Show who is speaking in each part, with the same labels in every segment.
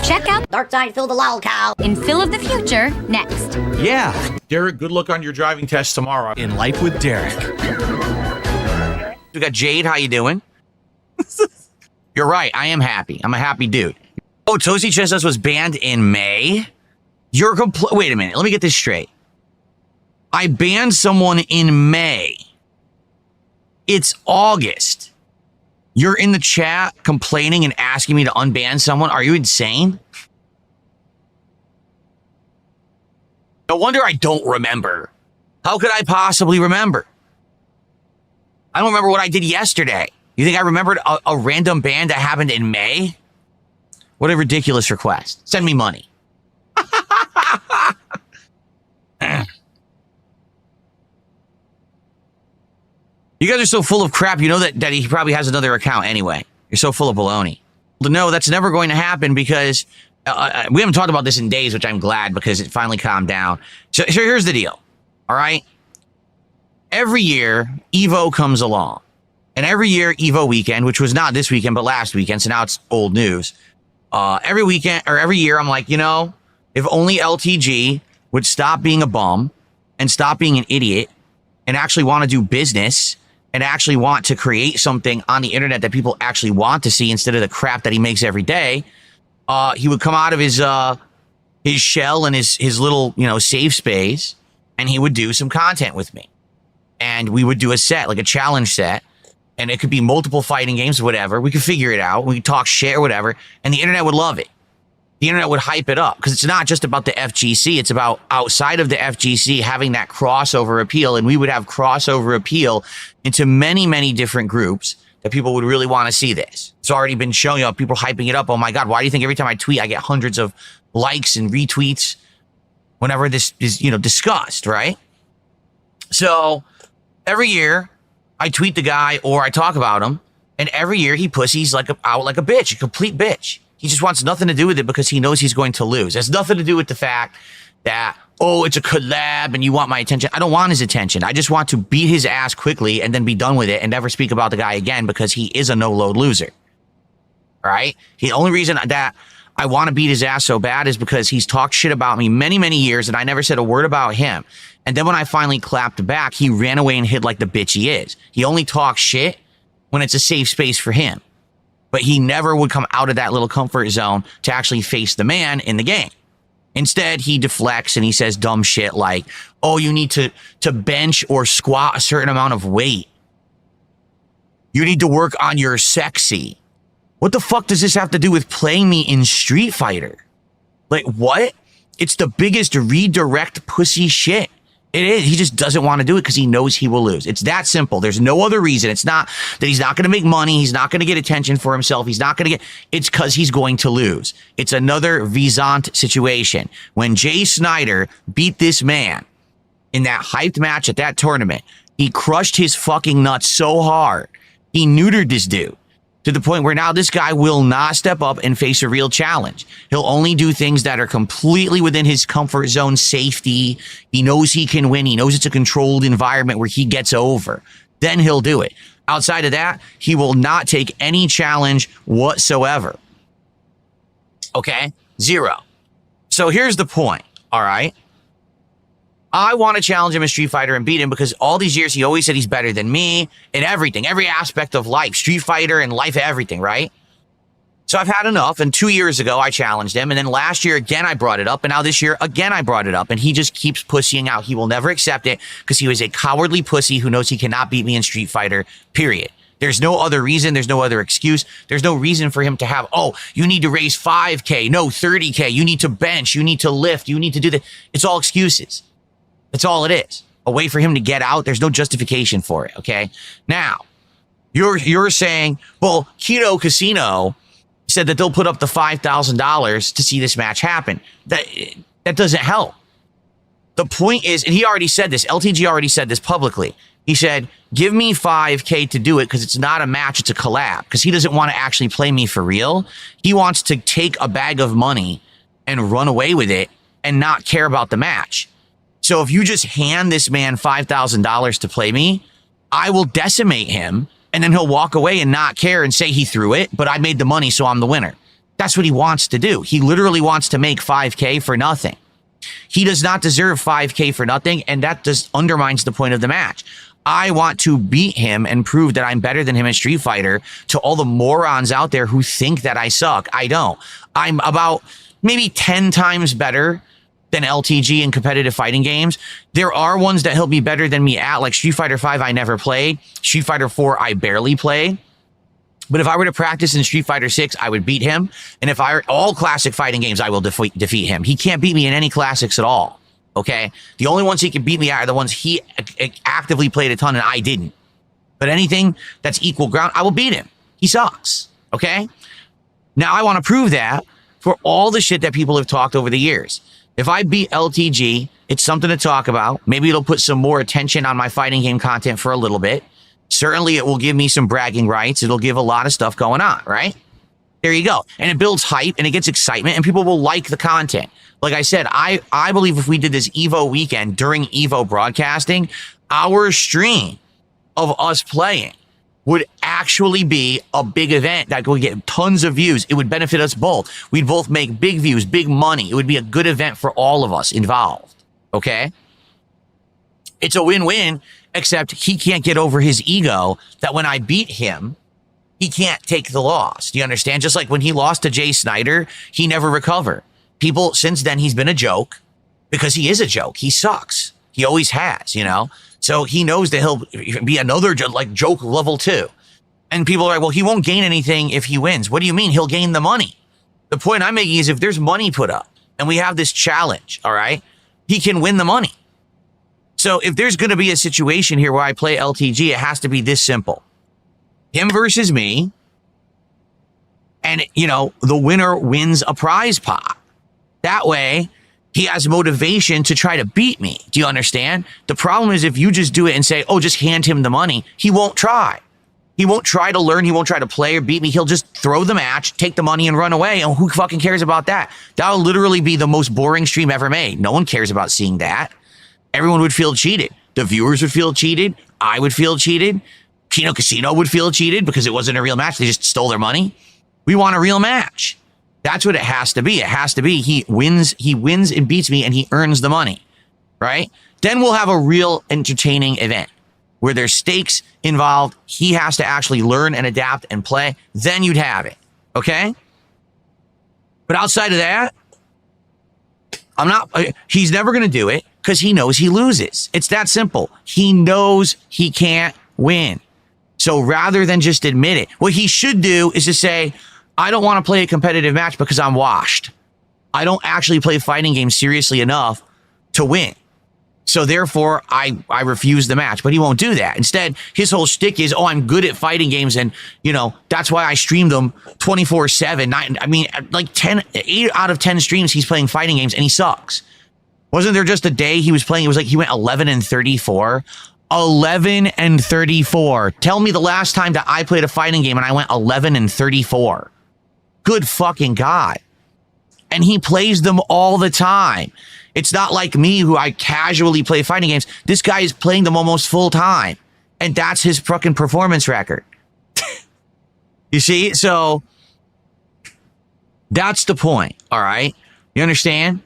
Speaker 1: Check out
Speaker 2: Darksydephil the Lolcow
Speaker 1: in Phil of the Future next.
Speaker 3: Yeah. Derek, good luck on your driving test tomorrow.
Speaker 4: In Life with Derek.
Speaker 5: We got Jade. How you doing? You're right. I am happy. I'm a happy dude. Oh, Toasty Chestnuts was banned in May? You're wait a minute. Let me get this straight. I banned someone in May. It's August. You're in the chat complaining and asking me to unban someone? Are you insane? No wonder I don't remember. How could I possibly remember? I don't remember what I did yesterday. You think I remembered a random ban that happened in May? What a ridiculous request. Send me money. You guys are so full of crap. You know that he probably has another account anyway. You're so full of baloney. No, that's never going to happen because we haven't talked about this in days, which I'm glad because it finally calmed down. So here's the deal. All right. Every year, Evo comes along. And every year, Evo weekend, which was not this weekend, but last weekend, so now it's old news. Every weekend or every year, I'm like, you know, if only LTG would stop being a bum and stop being an idiot and actually want to do business and actually want to create something on the internet that people actually want to see instead of the crap that he makes every day, he would come out of his shell and his little, you know, safe space, and he would do some content with me. And we would do a set, like a challenge set. And it could be multiple fighting games or whatever. We could figure it out. We could talk shit or whatever. And the internet would love it. The internet would hype it up because it's not just about the FGC. It's about outside of the FGC having that crossover appeal. And we would have crossover appeal into many, many different groups that people would really want to see this. It's already been showing up. People hyping it up. Oh my God. Why do you think every time I tweet, I get hundreds of likes and retweets whenever this is, you know, discussed, right? So every year, I tweet the guy or I talk about him, and every year he pussies out like a bitch, a complete bitch. He just wants nothing to do with it because he knows he's going to lose. It has nothing to do with the fact that, oh, it's a collab and you want my attention. I don't want his attention. I just want to beat his ass quickly and then be done with it and never speak about the guy again because he is a no-load loser. All right? The only reason that I want to beat his ass so bad is because he's talked shit about me many, many years and I never said a word about him. And then when I finally clapped back, he ran away and hid like the bitch he is. He only talks shit when it's a safe space for him. But he never would come out of that little comfort zone to actually face the man in the game. Instead, he deflects and he says dumb shit like, oh, you need to bench or squat a certain amount of weight. You need to work on your sexy. What the fuck does this have to do with playing me in Street Fighter? Like, what? It's the biggest redirect pussy shit. It is. He just doesn't want to do it because he knows he will lose. It's that simple. There's no other reason. It's not that he's not going to make money. He's not going to get attention for himself. He's not going to get... It's because he's going to lose. It's another Visant situation. When Jay Snyder beat this man in that hyped match at that tournament, he crushed his fucking nuts so hard. He neutered this dude. To the point where now this guy will not step up and face a real challenge. He'll only do things that are completely within his comfort zone safety. He knows he can win. He knows it's a controlled environment where he gets over. Then he'll do it. Outside of that, he will not take any challenge whatsoever. Okay? Zero. So here's the point. All right? I want to challenge him in Street Fighter and beat him because all these years he always said he's better than me in everything, every aspect of life, Street Fighter and life, everything, right? So I've had enough. And 2 years ago, I challenged him. And then last year, again, I brought it up. And now this year, again, I brought it up. And he just keeps pussying out. He will never accept it because he was a cowardly pussy who knows he cannot beat me in Street Fighter, period. There's no other reason. There's no other excuse. There's no reason for him to have, oh, you need to raise 5K. No, 30K. You need to bench. You need to lift. You need to do that. It's all excuses. That's all it is. A way for him to get out. There's no justification for it. Okay. Now, you're saying, well, Keto Casino said that they'll put up the $5,000 to see this match happen. That doesn't help. The point is, and he already said this, LTG already said this publicly. He said, give me 5K to do it because it's not a match, it's a collab. Because he doesn't want to actually play me for real. He wants to take a bag of money and run away with it and not care about the match. So if you just hand this man $5,000 to play me, I will decimate him and then he'll walk away and not care and say he threw it, but I made the money, so I'm the winner. That's what he wants to do. He literally wants to make 5K for nothing. He does not deserve 5K for nothing, and that just undermines the point of the match. I want to beat him and prove that I'm better than him in Street Fighter to all the morons out there who think that I suck. I don't. I'm about maybe 10 times better than LTG in competitive fighting games. There are ones that he'll be better than me at, like Street Fighter 5 I never played. Street Fighter 4 I barely played. But if I were to practice in Street Fighter 6, I would beat him. And if I were all classic fighting games, I will defeat him. He can't beat me in any classics at all. Okay? The only ones he can beat me at are the ones he actively played a ton and I didn't. But anything that's equal ground, I will beat him. He sucks. Okay? Now I want to prove that for all the shit that people have talked over the years. If I beat LTG, it's something to talk about. Maybe it'll put some more attention on my fighting game content for a little bit. Certainly, it will give me some bragging rights. It'll give a lot of stuff going on, right? There you go. And it builds hype and it gets excitement and people will like the content. Like I said, I believe if we did this Evo weekend during Evo broadcasting, our stream of us playing would actually be a big event that would get tons of views. It would benefit us both. We'd both make big views, big money. It would be a good event for all of us involved. Okay? It's a win-win, except he can't get over his ego that when I beat him, he can't take the loss. Do you understand? Just like when he lost to Jay Snyder, he never recovered. People, since then, he's been a joke because he is a joke. He sucks. He always has, you know? So he knows that he'll be another joke level 2. And people are like, well, he won't gain anything if he wins. What do you mean? He'll gain the money. The point I'm making is if there's money put up and we have this challenge, all right, he can win the money. So if there's going to be a situation here where I play LTG, it has to be this simple. Him versus me. And, you know, the winner wins a prize pot. That way, he has motivation to try to beat me. Do you understand? The problem is if you just do it and say, oh, just hand him the money, he won't try. He won't try to learn. He won't try to play or beat me. He'll just throw the match, take the money and run away. And who fucking cares about that? That'll literally be the most boring stream ever made. No one cares about seeing that. Everyone would feel cheated. The viewers would feel cheated. I would feel cheated. Kino Casino would feel cheated because it wasn't a real match. They just stole their money. We want a real match. That's what it has to be. It has to be he wins and beats me and he earns the money, right? Then we'll have a real entertaining event where there's stakes involved. He has to actually learn and adapt and play. Then you'd have it, okay? But outside of that, he's never going to do it because he knows he loses. It's that simple. He knows he can't win. So rather than just admit it, what he should do is to say, I don't want to play a competitive match because I'm washed. I don't actually play fighting games seriously enough to win. So therefore, I refuse the match. But he won't do that. Instead, his whole shtick is, oh, I'm good at fighting games. And, you know, that's why I stream them 24/7. I mean, like 8 out of 10 streams, he's playing fighting games and he sucks. Wasn't there just a day he was playing? It was like he went 11-34. 11-34. Tell me the last time that I played a fighting game and I went 11-34. Good fucking God. And he plays them all the time. It's not like me who I casually play fighting games. This guy is playing them almost full time. And that's his fucking performance record. You see? So that's the point. All right. You understand?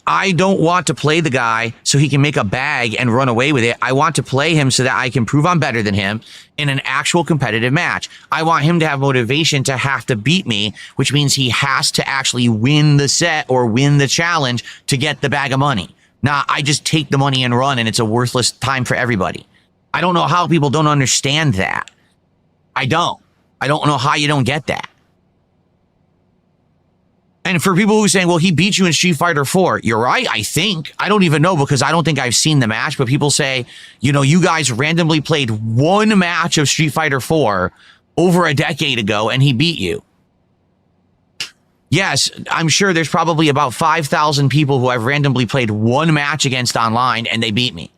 Speaker 5: I don't want to play the guy so he can make a bag and run away with it. I want to play him so that I can prove I'm better than him in an actual competitive match. I want him to have motivation to have to beat me, which means he has to actually win the set or win the challenge to get the bag of money. Now, I just take the money and run and it's a worthless time for everybody. I don't know how people don't understand that. I don't know how you don't get that. And for people who are saying, well, he beat you in Street Fighter 4. You're right, I think. I don't even know because I don't think I've seen the match. But people say, you know, you guys randomly played one match of Street Fighter 4 over a decade ago and he beat you. Yes, I'm sure there's probably about 5,000 people who I've randomly played one match against online and they beat me.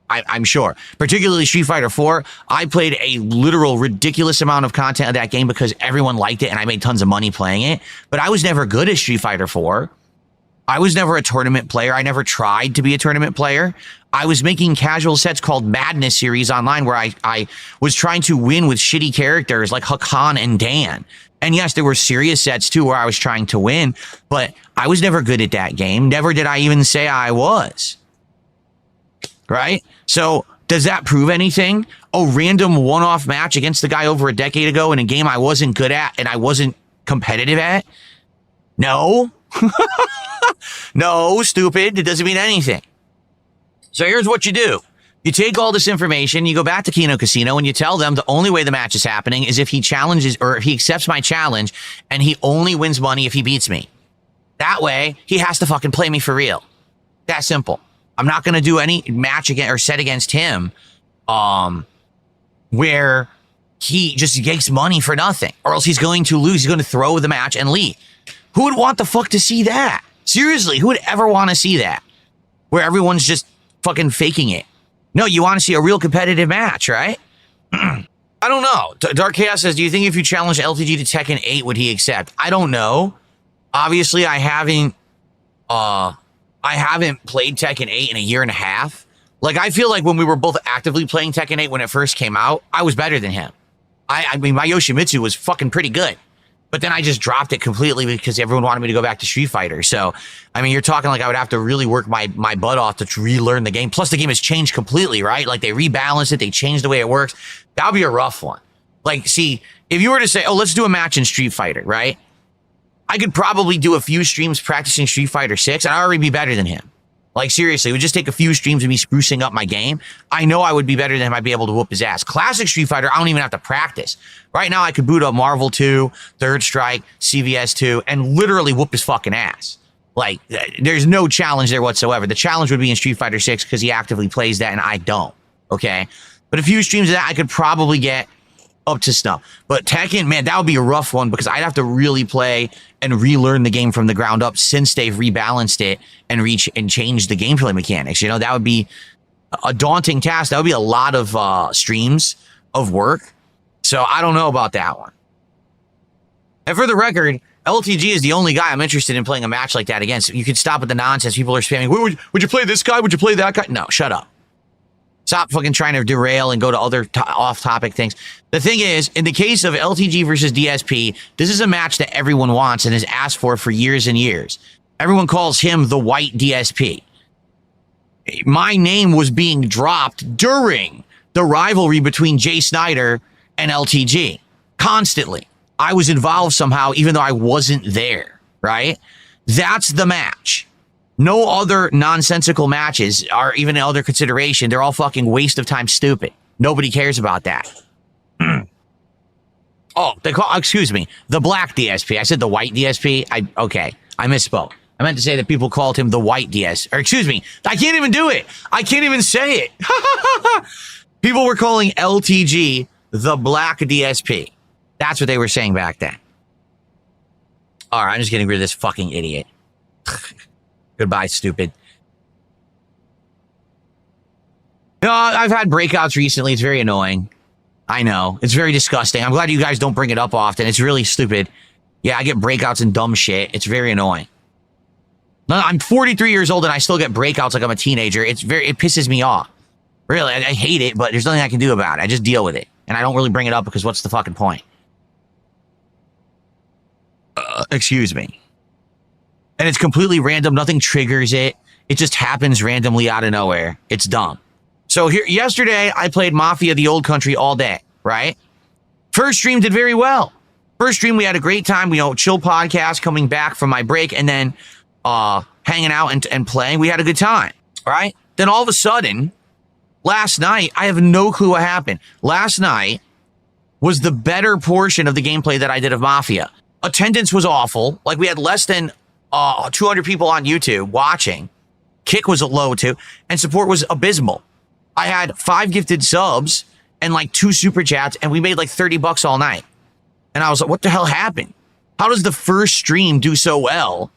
Speaker 5: I'm sure. Particularly Street Fighter 4. I played a literal ridiculous amount of content of that game because everyone liked it and I made tons of money playing it. But I was never good at Street Fighter 4. I was never a tournament player. I never tried to be a tournament player. I was making casual sets called Madness series online where I was trying to win with shitty characters like Hakan and Dan. And yes, there were serious sets too where I was trying to win, but I was never good at that game. Never did I even say I was. Right? So does that prove anything? A random one-off match against the guy over a decade ago in a game I wasn't good at and I wasn't competitive at? No. No, stupid. It doesn't mean anything. So here's what you do. You take all this information, you go back to Kino Casino, and you tell them the only way the match is happening is if he challenges or if he accepts my challenge, and he only wins money if he beats me. That way, he has to fucking play me for real. That simple. I'm not going to do any match against or set against him where he just gets money for nothing, or else he's going to lose. He's going to throw the match and leave. Who would want the fuck to see that? Seriously, who would ever want to see that? Where everyone's just fucking faking it. No, you want to see a real competitive match, right? I don't know. Dark Chaos says, do you think if you challenge LTG to Tekken 8, would he accept? I don't know. Obviously, I haven't played Tekken 8 in a year and a half. Like, I feel like when we were both actively playing Tekken 8 when it first came out, I was better than him. I mean, my Yoshimitsu was fucking pretty good. But then I just dropped it completely because everyone wanted me to go back to Street Fighter. So, I mean, you're talking like I would have to really work my butt off to relearn the game. Plus, the game has changed completely, right? Like, they rebalanced it. They changed the way it works. That would be a rough one. Like, see, if you were to say, oh, let's do a match in Street Fighter, right? I could probably do a few streams practicing Street Fighter 6, and I'd already be better than him. Like, seriously, it would just take a few streams of me sprucing up my game. I know I would be better than him. I'd be able to whoop his ass. Classic Street Fighter, I don't even have to practice. Right now, I could boot up Marvel 2, Third Strike, CVS 2, and literally whoop his fucking ass. Like, there's no challenge there whatsoever. The challenge would be in Street Fighter 6 because he actively plays that, and I don't. Okay? But a few streams of that, I could probably get up to snuff. But Tekken, man, that would be a rough one because I'd have to really play and relearn the game from the ground up since they've rebalanced it and changed the gameplay mechanics. You know, that would be a daunting task. That would be a lot of streams of work. So I don't know about that one. And for the record, LTG is the only guy I'm interested in playing a match like that against. You could stop with the nonsense. People are spamming. Would you play this guy? Would you play that guy? No, shut up. Stop fucking trying to derail and go to other off-topic things. The thing is, in the case of LTG versus DSP, this is a match that everyone wants and has asked for years and years. Everyone calls him the white DSP. My name was being dropped during the rivalry between Jay Snyder and LTG. Constantly. I was involved somehow, even though I wasn't there, right? That's the match. No other nonsensical matches are even in other consideration. They're all fucking waste of time stupid. Nobody cares about that. Oh, excuse me, the black DSP. I said the white DSP. Okay, I misspoke. I meant to say that people called him the white DS. Or excuse me, I can't even do it. I can't even say it. People were calling LTG the black DSP. That's what they were saying back then. All right, I'm just getting rid of this fucking idiot. Goodbye, stupid. No, I've had breakouts recently. It's very annoying. I know. It's very disgusting. I'm glad you guys don't bring it up often. It's really stupid. Yeah, I get breakouts and dumb shit. It's very annoying. No, I'm 43 years old and I still get breakouts like I'm a teenager. It pisses me off. Really, I hate it, but there's nothing I can do about it. I just deal with it. And I don't really bring it up because what's the fucking point? Excuse me. And it's completely random. Nothing triggers it. It just happens randomly out of nowhere. It's dumb. So yesterday, I played Mafia: The Old Country all day, right? First stream did very well. First stream, we had a great time. Chill podcast coming back from my break and then hanging out and playing. We had a good time, right? Then all of a sudden, last night, I have no clue what happened. Last night was the better portion of the gameplay that I did of Mafia. Attendance was awful. Like, we had less than 200 people on YouTube watching. Kick was low too, and support was abysmal. I had 5 gifted subs and like 2 super chats, and we made like $30 all night. And I was like, what the hell happened? How does the first stream do so well,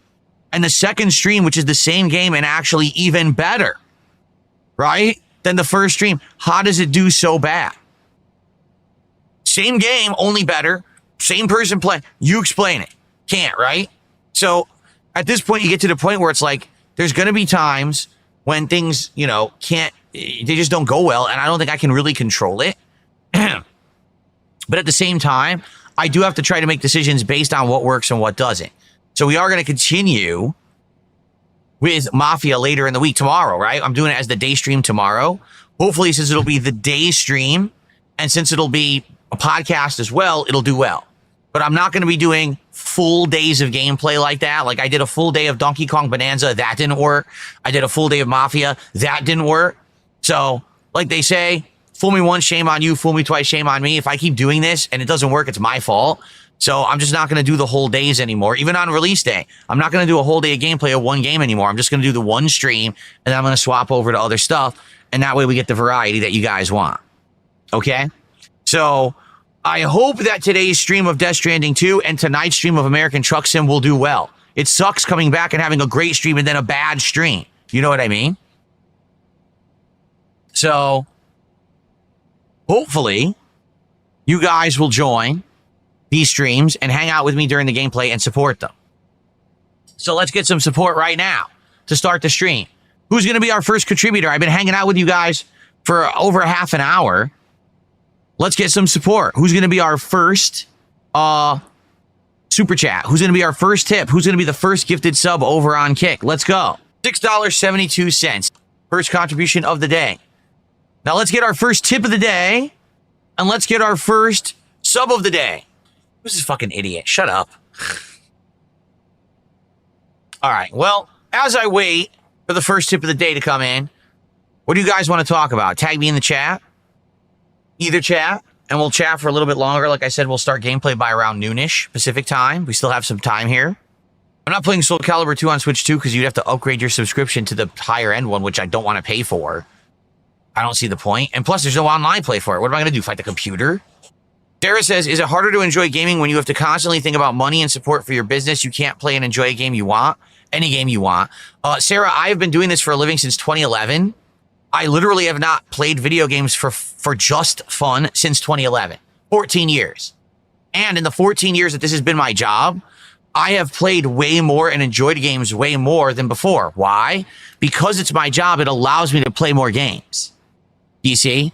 Speaker 5: and the second stream, which is the same game and actually even better, right, than the first stream, how does it do so bad? Same game, only better. Same person playing. You explain it. Can't, right? So at this point, you get to the point where it's like, there's going to be times when things, they just don't go well. And I don't think I can really control it. But at the same time, I do have to try to make decisions based on what works and what doesn't. So we are going to continue with Mafia later in the week tomorrow, right? I'm doing it as the day stream tomorrow. Hopefully, since it'll be the day stream and since it'll be a podcast as well, it'll do well. But I'm not going to be doing full days of gameplay like that. Like I did a full day of Donkey Kong Bonanza. That didn't work. I did a full day of Mafia. That didn't work. So like they say, fool me once, shame on you. Fool me twice, shame on me. If I keep doing this and it doesn't work, it's my fault. So I'm just not going to do the whole days anymore. Even on release day, I'm not going to do a whole day of gameplay of one game anymore. I'm just going to do the one stream and then I'm going to swap over to other stuff. And that way we get the variety that you guys want. Okay. So I hope that today's stream of Death Stranding 2 and tonight's stream of American Truck Sim will do well. It sucks coming back and having a great stream and then a bad stream. You know what I mean? So hopefully you guys will join these streams and hang out with me during the gameplay and support them. So let's get some support right now to start the stream. Who's going to be our first contributor? I've been hanging out with you guys for over half an hour. Let's get some support. Who's going to be our first super chat? Who's going to be our first tip? Who's going to be the first gifted sub over on Kick? Let's go. $6.72. First contribution of the day. Now let's get our first tip of the day. And let's get our first sub of the day. Who's this fucking idiot? Shut up. All right. Well, as I wait for the first tip of the day to come in, what do you guys want to talk about? Tag me in the chat. Either chat, and we'll chat for a little bit longer. Like I said, we'll start gameplay by around noonish Pacific time. We still have some time here. I'm not playing Soul Calibur 2 on Switch 2 because you'd have to upgrade your subscription to the higher end one, which I don't want to pay for. I don't see the point. And plus, there's no online play for it. What am I going to do, fight the computer? Sarah says, is it harder to enjoy gaming when you have to constantly think about money and support for your business? You can't play and enjoy a game you want, any game you want. Sarah, I have been doing this for a living since 2011. I literally have not played video games for just fun since 2011, 14 years. And in the 14 years that this has been my job, I have played way more and enjoyed games way more than before. Why? Because it's my job. It allows me to play more games. You see?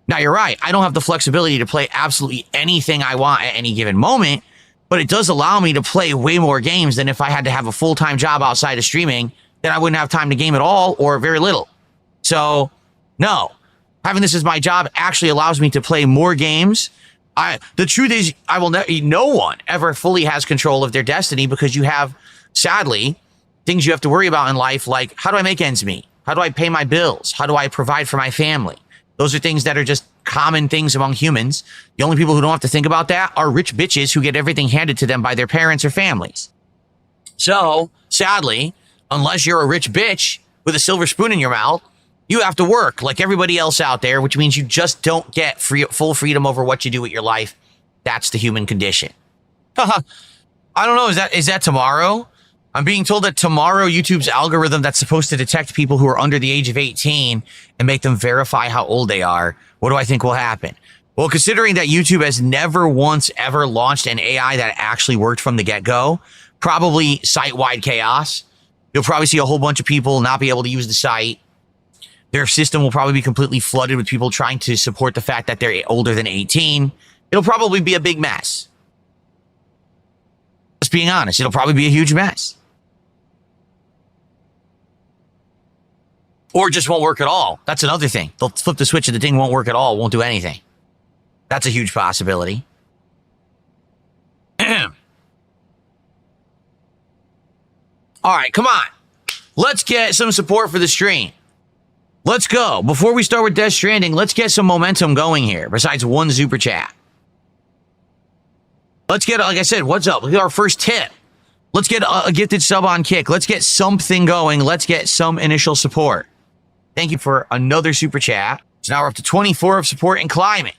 Speaker 5: Now you're right. I don't have the flexibility to play absolutely anything I want at any given moment, but it does allow me to play way more games than if I had to have a full-time job outside of streaming, then I wouldn't have time to game at all or very little. So, no, having this as my job actually allows me to play more games. The truth is, no one ever fully has control of their destiny because you have, sadly, things you have to worry about in life, like how do I make ends meet? How do I pay my bills? How do I provide for my family? Those are things that are just common things among humans. The only people who don't have to think about that are rich bitches who get everything handed to them by their parents or families. So, sadly, unless you're a rich bitch with a silver spoon in your mouth, you have to work like everybody else out there, which means you just don't get full freedom over what you do with your life. That's the human condition. I don't know. Is that tomorrow? I'm being told that tomorrow YouTube's algorithm that's supposed to detect people who are under the age of 18 and make them verify how old they are. What do I think will happen? Well, considering that YouTube has never once ever launched an AI that actually worked from the get-go, probably site-wide chaos. You'll probably see a whole bunch of people not be able to use the site. Their system will probably be completely flooded with people trying to support the fact that they're older than 18. It'll probably be a big mess. Just being honest, it'll probably be a huge mess. Or just won't work at all. That's another thing. They'll flip the switch and the thing won't work at all, won't do anything. That's a huge possibility. All right, come on. Let's get some support for the stream. Let's go. Before we start with Death Stranding, let's get some momentum going here, besides one super chat. Let's get, like I said, what's up? Let's get our first tip. Let's get a gifted sub on Kick. Let's get something going. Let's get some initial support. Thank you for another super chat. So now we're up to 24 of support and climbing.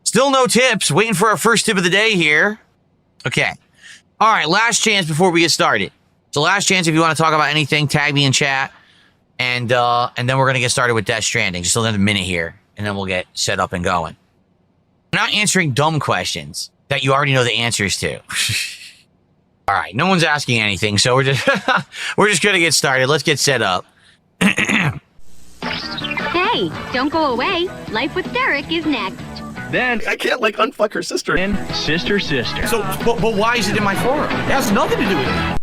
Speaker 5: Still no tips. Waiting for our first tip of the day here. Okay. All right, last chance before we get started. So last chance if you want to talk about anything, tag me in chat. And then we're going to get started with Death Stranding. Just another minute here, and then we'll get set up and going. I'm not answering dumb questions that you already know the answers to. All right, no one's asking anything, so we're just going to get started. Let's get set up.
Speaker 1: Hey, don't go away. Life with Derek is next.
Speaker 2: Then
Speaker 4: I can't like unfuck her sister.
Speaker 2: in sister.
Speaker 3: So, but why is it in my forum? It has nothing to do with it.